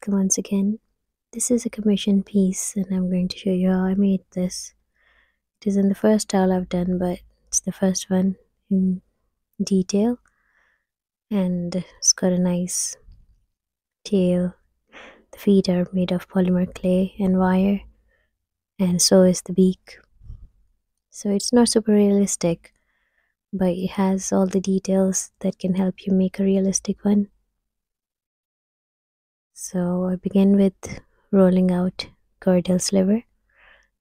welcome once again. This is a commission piece and I'm going to show you how I made this. It isn't the first towel I've done, but it's the first one in detail, and it's got a nice tail. The feet are made of polymer clay and wire, and so is the beak. So it's not super realistic, but it has all the details that can help you make a realistic one. So I begin with rolling out Cordell sliver,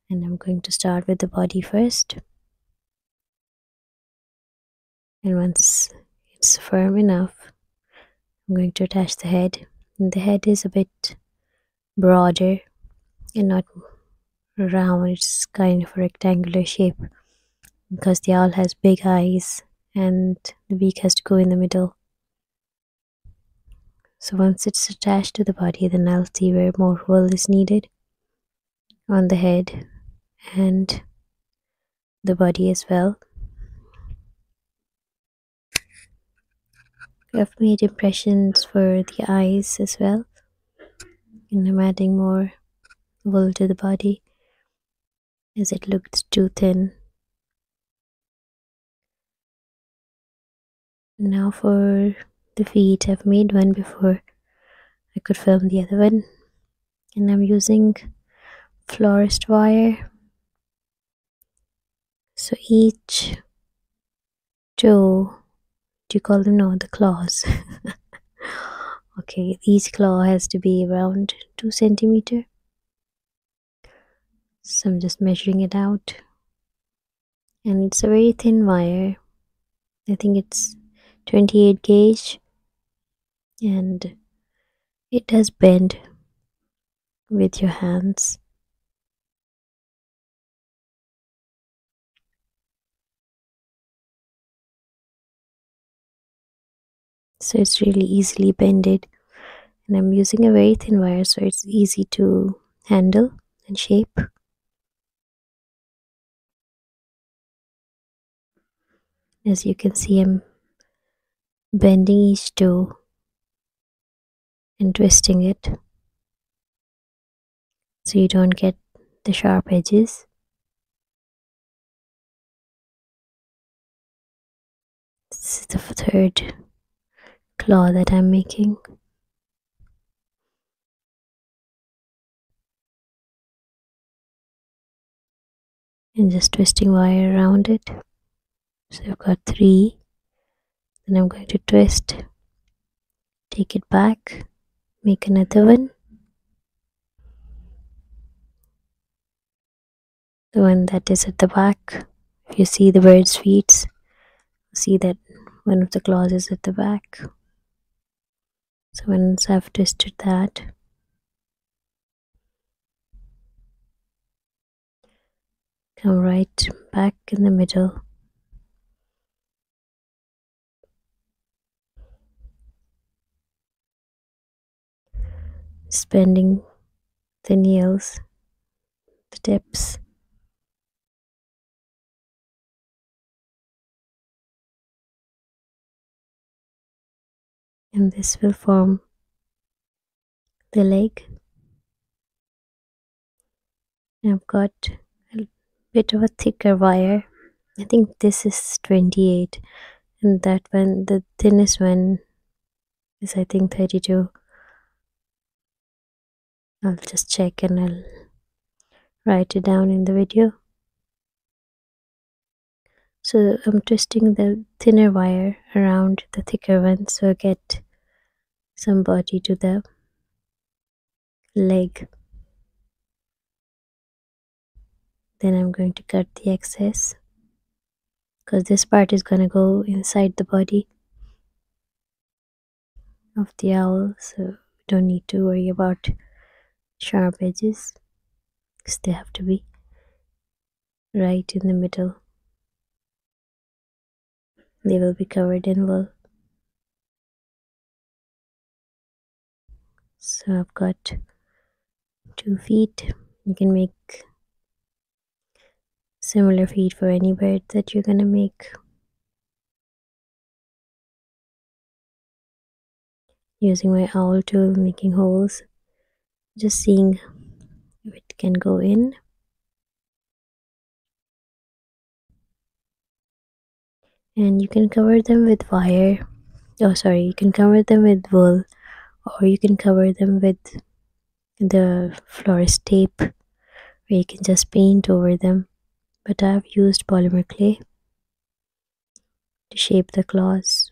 and I'm going to start with the body first. And once it's firm enough, I'm going to attach the head. And the head is a bit broader and not round, it's kind of a rectangular shape because the owl has big eyes and the beak has to go in the middle. So once it's attached to the body, then I'll see where more wool is needed on the head and the body as well. I've made impressions for the eyes as well, and I'm adding more wool to the body as it looked too thin. Now for the feet, I've made one before I could film the other one, and I'm using florist wire. So each toe, do you call them? No, the claws. Okay, each claw has to be around 2 centimeters. So I'm just measuring it out, and it's a very thin wire. I think it's 28 gauge, and it does bend with your hands. So it's really easily bended, and I'm using a very thin wire so it's easy to handle and shape. As you can see, I'm bending each toe and twisting it so you don't get the sharp edges. This is the third claw that I'm making. And just twisting wire around it. So I've got 3. Then I'm going to twist, take it back, make another one. The one that is at the back. If you see the bird's feet, see that one of the claws is at the back. So once I've twisted that, come right back in the middle. Just bending the nails, the tips. And this will form the leg. And I've got a bit of a thicker wire. I think this is 28, and that one, the thinnest one, is I think 32. I'll just check and I'll write it down in the video. So I'm twisting the thinner wire around the thicker one so I get some body to the leg. Then I'm going to cut the excess because this part is going to go inside the body of the owl, so don't need to worry about sharp edges because they have to be right in the middle. They will be covered in wool. So I've got 2 feet. You can make similar feet for any bird that you're gonna make using my owl tool, making holes Just seeing if it can go in. And you can cover them with wire. Oh, sorry, you can cover them with wool, or you can cover them with the florist tape, where you can just paint over them. But I've used polymer clay to shape the claws.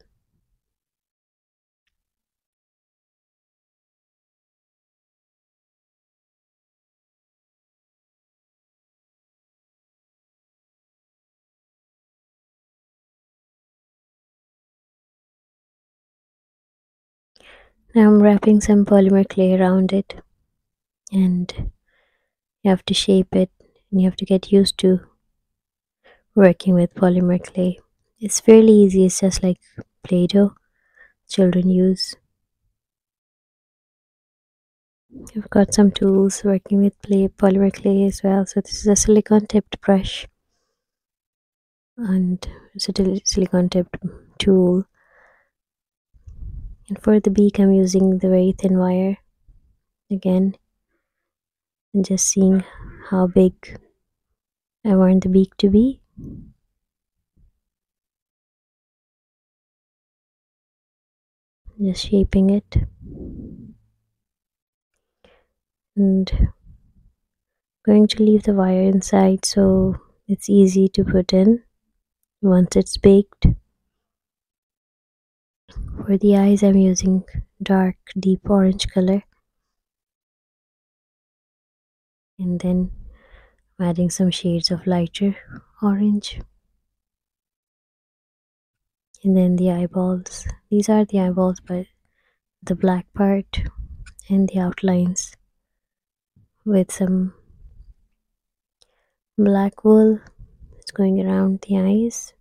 Now I'm wrapping some polymer clay around it, and you have to shape it, and you have to get used to working with polymer clay. It's fairly easy, it's just like Play-Doh children use. I've got some tools working with polymer clay as well. So this is a silicone tipped brush, and it's a silicone tipped tool. And for the beak I'm using the very thin wire again, and just seeing how big I want the beak to be. Just shaping it, and going to leave the wire inside so it's easy to put in once it's baked. For the eyes I'm using dark deep orange color, and then I'm adding some shades of lighter orange. And then the eyeballs, these are the eyeballs, but the black part and the outlines with some black wool is going around the eyes.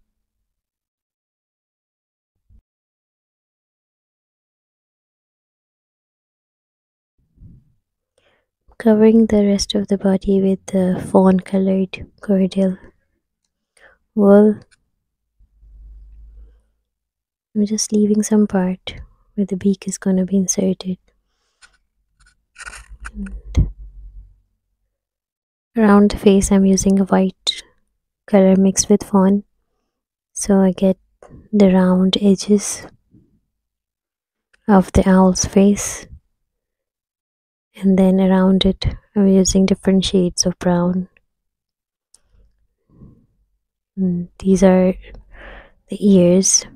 Covering the rest of the body with the fawn colored cordial wool. I'm just leaving some part where the beak is going to be inserted. And around the face I'm using a white color mixed with fawn, so I get the round edges of the owl's face. And then around it I'm using different shades of brown. And these are the ears,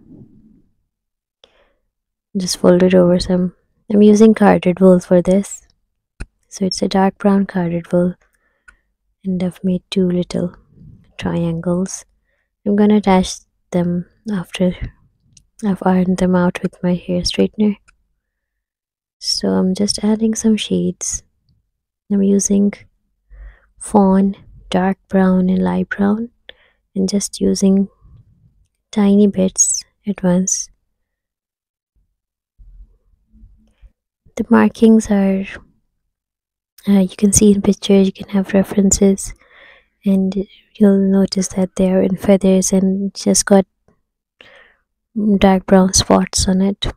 just folded over some. I'm using carded wool for this, so it's a dark brown carded wool, and I've made two little triangles. I'm gonna attach them after I've ironed them out with my hair straightener. So I'm just adding some shades. I'm using fawn, dark brown and light brown, and just using tiny bits at once. The markings are, you can see in pictures, you can have references, and you'll notice that they are in feathers and just got dark brown spots on it.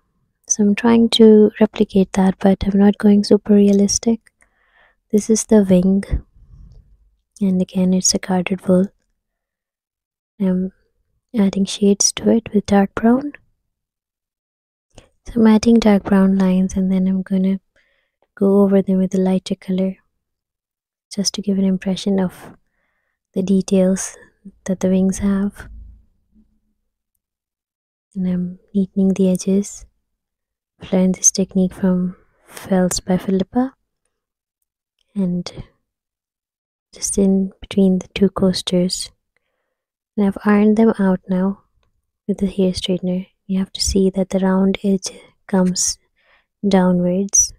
So I'm trying to replicate that, but I'm not going super realistic. This is the wing, and again it's a carded wool. I'm adding shades to it with dark brown. So I'm adding dark brown lines, and then I'm gonna go over them with a lighter color, just to give an impression of the details that the wings have. And I'm neatening the edges. I've learned this technique from Felts by Philippa, and just in between the two coasters. And I've ironed them out now with the hair straightener. You have to see that the round edge comes downwards.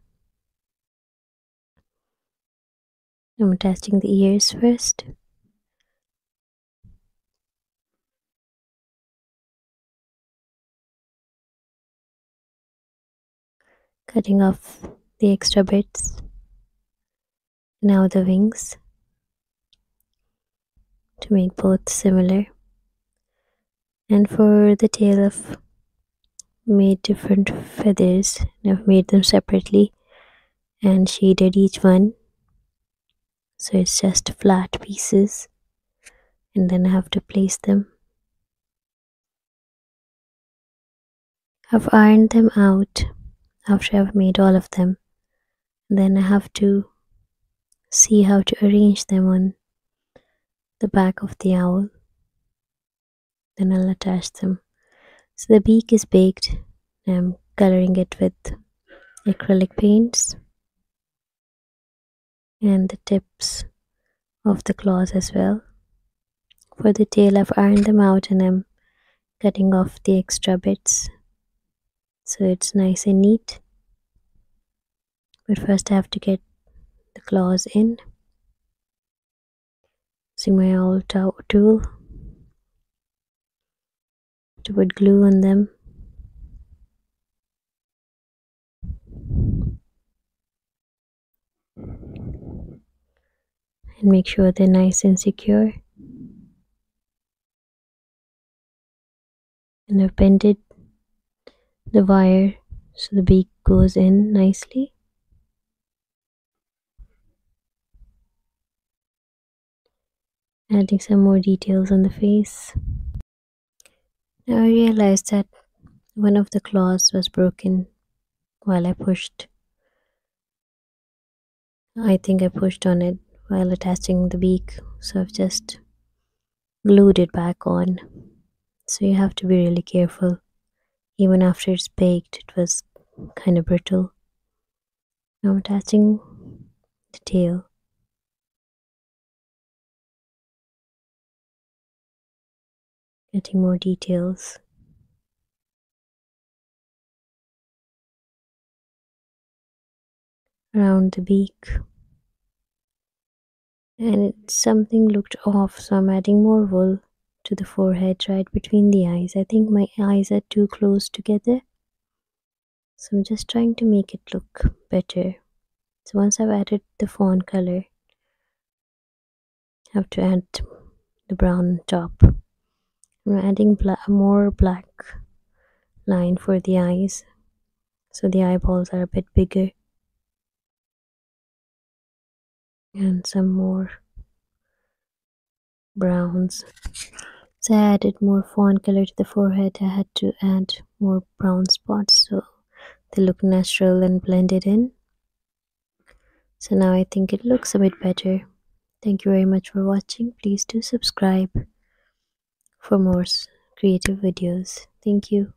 I'm attaching the ears first. Cutting off the extra bits. Now the wings, to make both similar. And for the tail, I've made different feathers, and I've made them separately and shaded each one, so it's just flat pieces, and then I have to place them. I've ironed them out after I've made all of them. Then I have to see how to arrange them on the back of the owl. Then I'll attach them. So the beak is baked. I'm coloring it with acrylic paints, and the tips of the claws as well. For the tail, I've ironed them out and I'm cutting off the extra bits so it's nice and neat. But first, I have to get the claws in. Using my owl tool to put glue on them. And make sure they're nice and secure. And I've bended the wire so the beak goes in nicely. Adding some more details on the face. Now I realized that one of the claws was broken while I pushed. I think I pushed on it while attaching the beak, so I've just glued it back on. So you have to be really careful. Even after it's baked, it was kind of brittle. Now I'm attaching the tail. Getting more details. Around the beak. And something looked off, so I'm adding more wool to the forehead right between the eyes. I think my eyes are too close together. So I'm just trying to make it look better. So once I've added the fawn color, I have to add the brown top. I'm adding more black line for the eyes, so the eyeballs are a bit bigger. And some more browns. So I added more fawn color to the forehead. I had to add more brown spots so they look natural and blended in. So now I think it looks a bit better. Thank you very much for watching. Please do subscribe for more creative videos. Thank you.